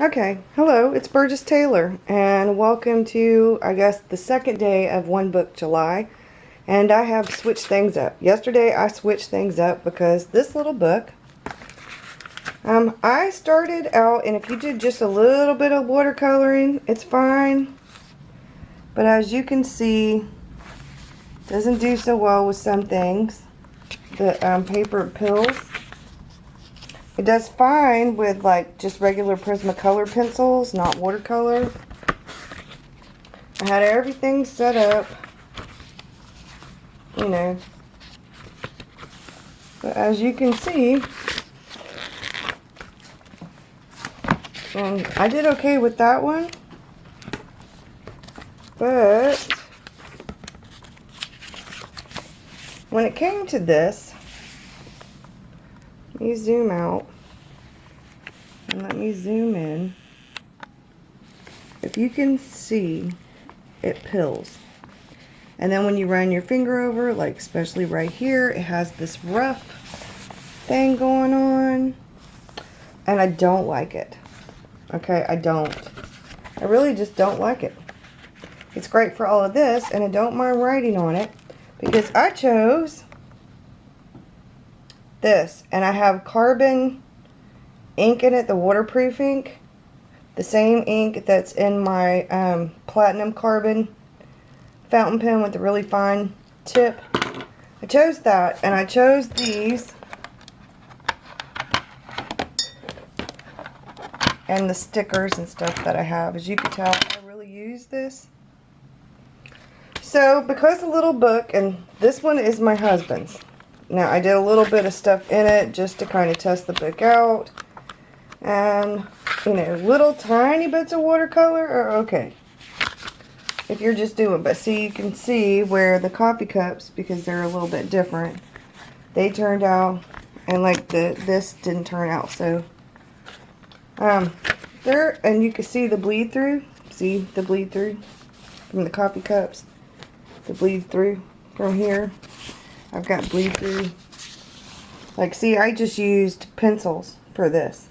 Okay, hello, it's Burgess Taylor, and welcome to, I guess, the second day of One Book July. And I have switched things up. Yesterday I switched things up because this little book, I started out, and if you did just a little bit of watercoloring, it's fine. But as you can see, doesn't do so well with some things. The paper pills. It does fine with like just regular Prismacolor pencils, not watercolor. I had everything set up, you know, but as you can see, and I did okay with that one, but when it came to this, let me zoom out and let me zoom in. If you can see, it pills. And then when you run your finger over, like especially right here, it has this rough thing going on. And I don't like it. Okay, I don't. I really just don't like it. It's great for all of this, and I don't mind writing on it because I chose this. And I have carbon ink in it, the waterproof ink. The same ink that's in my platinum carbon fountain pen with the really fine tip. I chose that, and I chose these and the stickers and stuff that I have. As you can tell, I really use this. So because the little book, and this one is my husband's. Now I did a little bit of stuff in it just to kind of test the book out. And, you know, little tiny bits of watercolor are okay if you're just doing, but see, you can see where the coffee cups, because they're a little bit different, they turned out, and like this didn't turn out. So there, and you can see the bleed through. See the bleed through from the coffee cups, the bleed through from here. I've got bleed through. Like, see, I just used pencils for this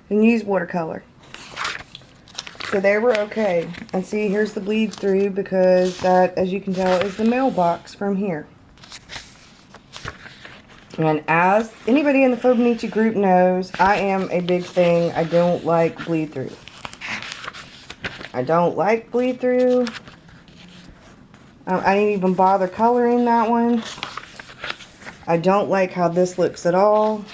and use watercolor. So they were okay. And see, here's the bleed through, because that, as you can tell, is the mailbox from here. And as anybody in the Fobonichi group knows, I am a big thing. I don't like bleed through. I don't like bleed through. I didn't even bother coloring that one. I don't like how this looks at all.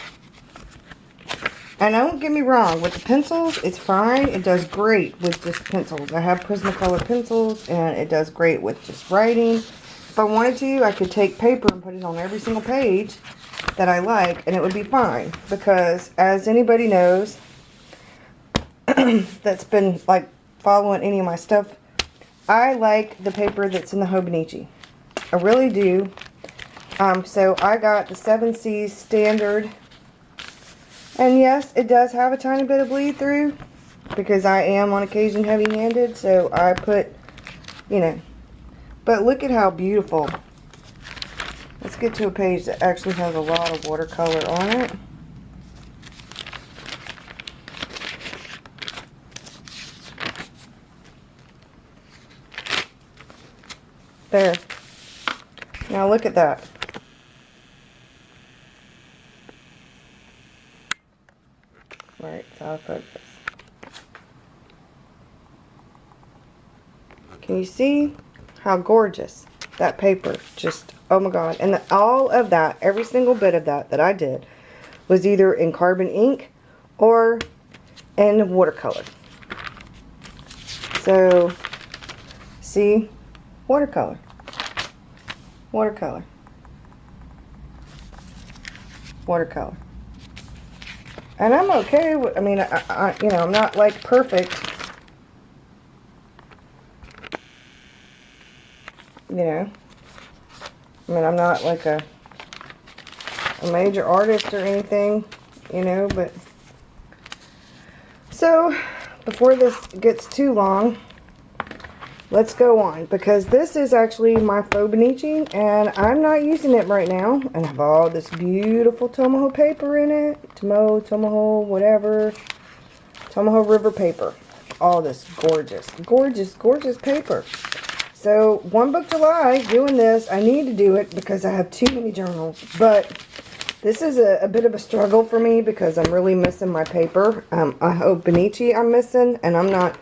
And don't get me wrong, with the pencils, it's fine. It does great with just pencils. I have Prismacolor pencils, and it does great with just writing. If I wanted to, I could take paper and put it on every single page that I like, and it would be fine. Because, as anybody knows, that's been, like, following any of my stuff, I like the paper that's in the Hobonichi. I really do. So I got the 7C's standard. And yes, it does have a tiny bit of bleed through, because I am on occasion heavy-handed, so I put, you know, but look at how beautiful. Let's get to a page that actually has a lot of watercolor on it. There. Now look at that. Right, it's out of focus. Can you see how gorgeous that paper? Just, oh my god. And all of that, every single bit of that I did, was either in carbon ink or in watercolor. So, see, watercolor, watercolor, watercolor. And I'm okay with, I mean, you know, I'm not like perfect, you know. I mean, I'm not like a major artist or anything, you know, but. So, before this gets too long, let's go on. Because this is actually my Fobonichi, and I'm not using it right now. And I have all this beautiful Tomoho paper in it. Tomoho, whatever. Tomoho River paper. All this gorgeous, gorgeous, gorgeous paper. So, One Book July, doing this. I need to do it because I have too many journals. But this is a bit of a struggle for me because I'm really missing my paper. Hobonichi I'm missing, and I'm not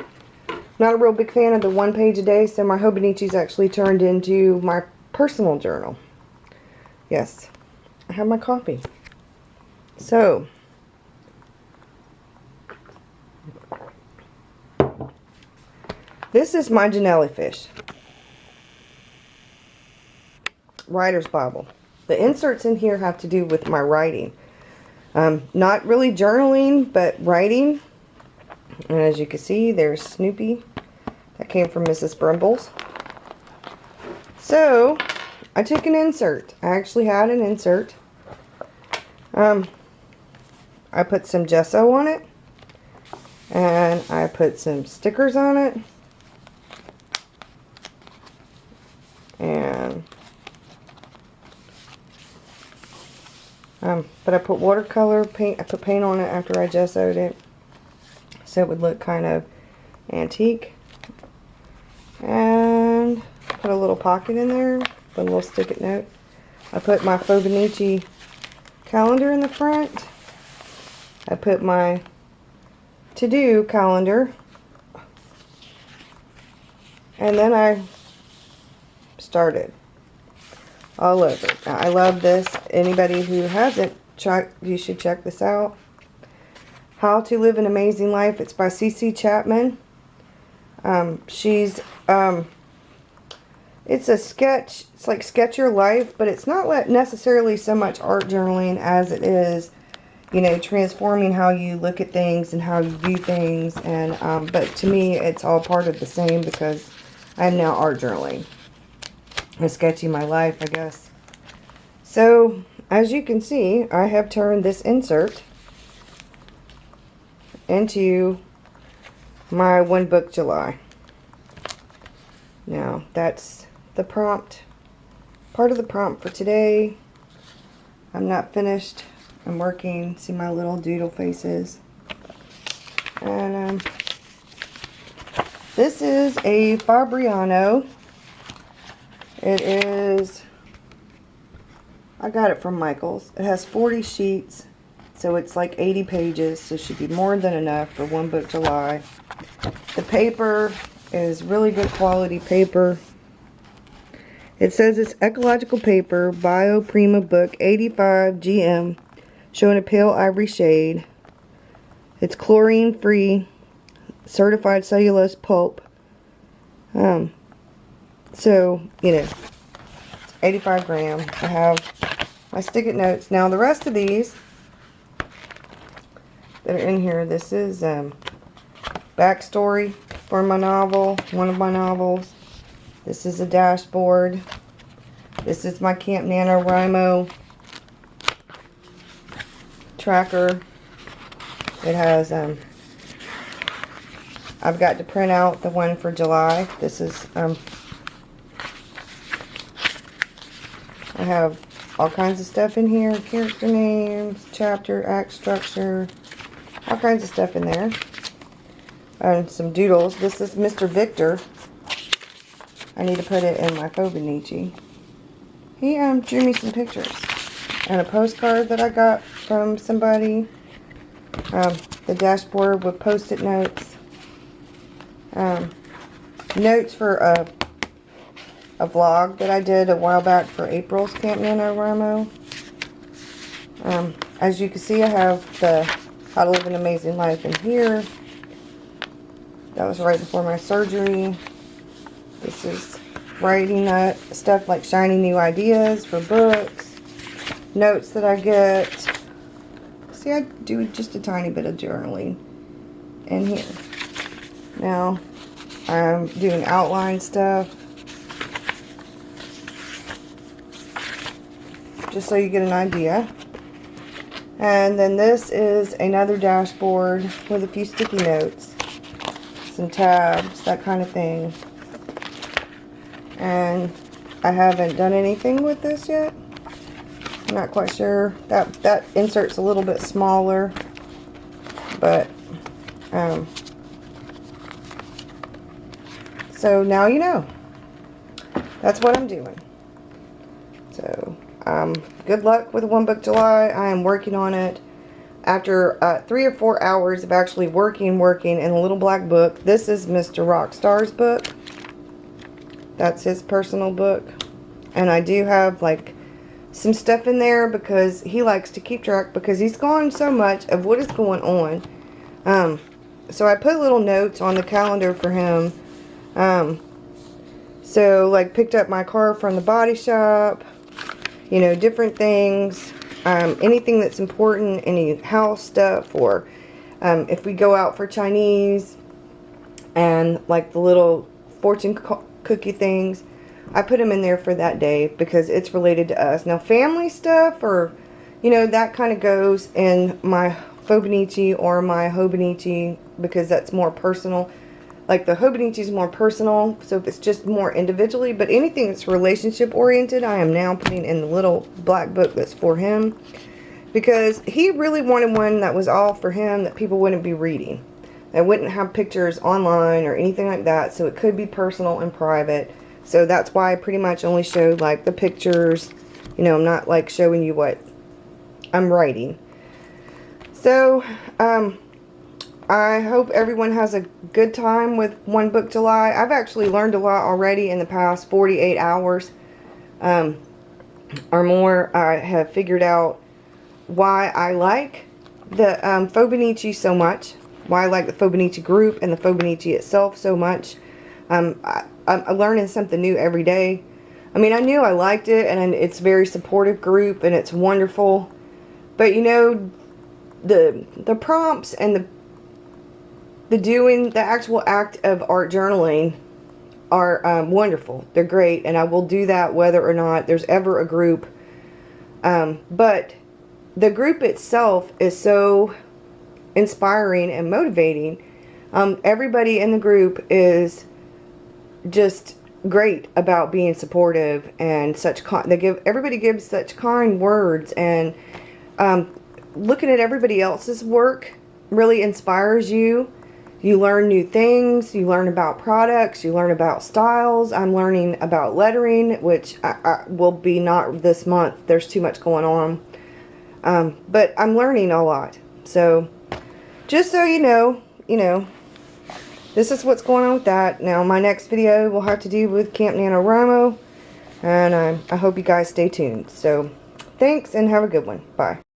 a real big fan of the 1 page a day, so my Hobonichi's actually turned into my personal journal. Yes, I have my coffee. So, this is my Janelli-fish. Writer's Bible. The inserts in here have to do with my writing. Not really journaling, but writing. And as you can see, there's Snoopy. That came from Mrs. Brimble's. So, I took an insert. I actually had an insert. I put some gesso on it. And I put some stickers on it. And but I put watercolor paint. I put paint on it after I gessoed it, so it would look kind of antique. And put a little pocket in there, put a little stick-it note. I put my Hobonichi calendar in the front. I put my to-do calendar, and then I started all over. Now, I love this. Anybody who hasn't checked, you should check this out. How to Live an Amazing Life. It's by C.C. Chapman. It's a sketch. It's like Sketch Your Life, but it's not necessarily so much art journaling as it is, you know, transforming how you look at things and how you view things. And but to me, it's all part of the same because I'm now art journaling. And sketching my life, I guess. So, as you can see, I have turned this insert into my One Book July. Now, that's the prompt, part of the prompt for today. I'm not finished. I'm working. See my little doodle faces. And this is a Fabriano. It is, I got it from Michael's. It has 40 sheets, so it's like 80 pages, so it should be more than enough for One Book July. The paper is really good quality paper. It says it's ecological paper, Bio Prima Book 85 GM, showing a pale ivory shade. It's chlorine free, certified cellulose pulp. So, you know, 85 grams. I have my stick-it notes. Now, the rest of these that are in here, this is backstory for my novel, one of my novels. This is a dashboard. This is my Camp NaNoWriMo tracker. It has, I've got to print out the one for July. This is, I have all kinds of stuff in here. Character names, chapter, act structure, all kinds of stuff in there. And some doodles. This is Mr. Victor. I need to put it in my Hobonichi. He drew me some pictures. And a postcard that I got from somebody. The dashboard with post-it notes. Notes for a vlog that I did a while back for April's Camp NaNoWriMo. As you can see, I have the How to Live an Amazing Life in here. That was right before my surgery. This is writing stuff like shiny new ideas for books. Notes that I get. See, I do just a tiny bit of journaling in here. Now, I'm doing outline stuff. Just so you get an idea. And then this is another dashboard with a few sticky notes, some tabs, that kind of thing. And I haven't done anything with this yet. I'm not quite sure. That insert's a little bit smaller, but Um, so now you know. That's what I'm doing. So, good luck with One Book July. I am working on it. After 3 or 4 hours of actually working in a little black book. This is Mr. Rockstar's book. That's his personal book. And I do have, like, some stuff in there because he likes to keep track because he's gone so much of what is going on. So I put little notes on the calendar for him. So, like, picked up my car from the body shop. You know, different things. Anything that's important, any house stuff, or if we go out for Chinese, and like the little fortune cookie things, I put them in there for that day because it's related to us. Now, family stuff, or, you know, that kind of goes in my Fobonichi or my Hobonichi because that's more personal. Like the Hobonichi is more personal, so if it's just more individually, but anything that's relationship oriented, I am now putting in the little black book that's for him. Because he really wanted one that was all for him, that people wouldn't be reading. That wouldn't have pictures online or anything like that, so it could be personal and private. So that's why I pretty much only showed like the pictures. You know, I'm not like showing you what I'm writing. So, I hope everyone has a good time with One Book July. I've actually learned a lot already in the past 48 hours or more. I have figured out why I like the Fobonichi so much. Why I like the Fobonichi group and the Fobonichi itself so much. I'm learning something new every day. I mean, I knew I liked it, and it's a very supportive group, and it's wonderful. But, you know, the prompts and the actual act of art journaling are wonderful. They're great, and I will do that whether or not there's ever a group. But the group itself is so inspiring and motivating. Everybody in the group is just great about being supportive and such. Everybody gives such kind words, and looking at everybody else's work really inspires you. You learn new things. You learn about products. You learn about styles. I'm learning about lettering, which I will be not this month. There's too much going on. But I'm learning a lot. So, just so you know, this is what's going on with that. Now, my next video will have to do with Camp NaNoWriMo. And I hope you guys stay tuned. So, thanks and have a good one. Bye.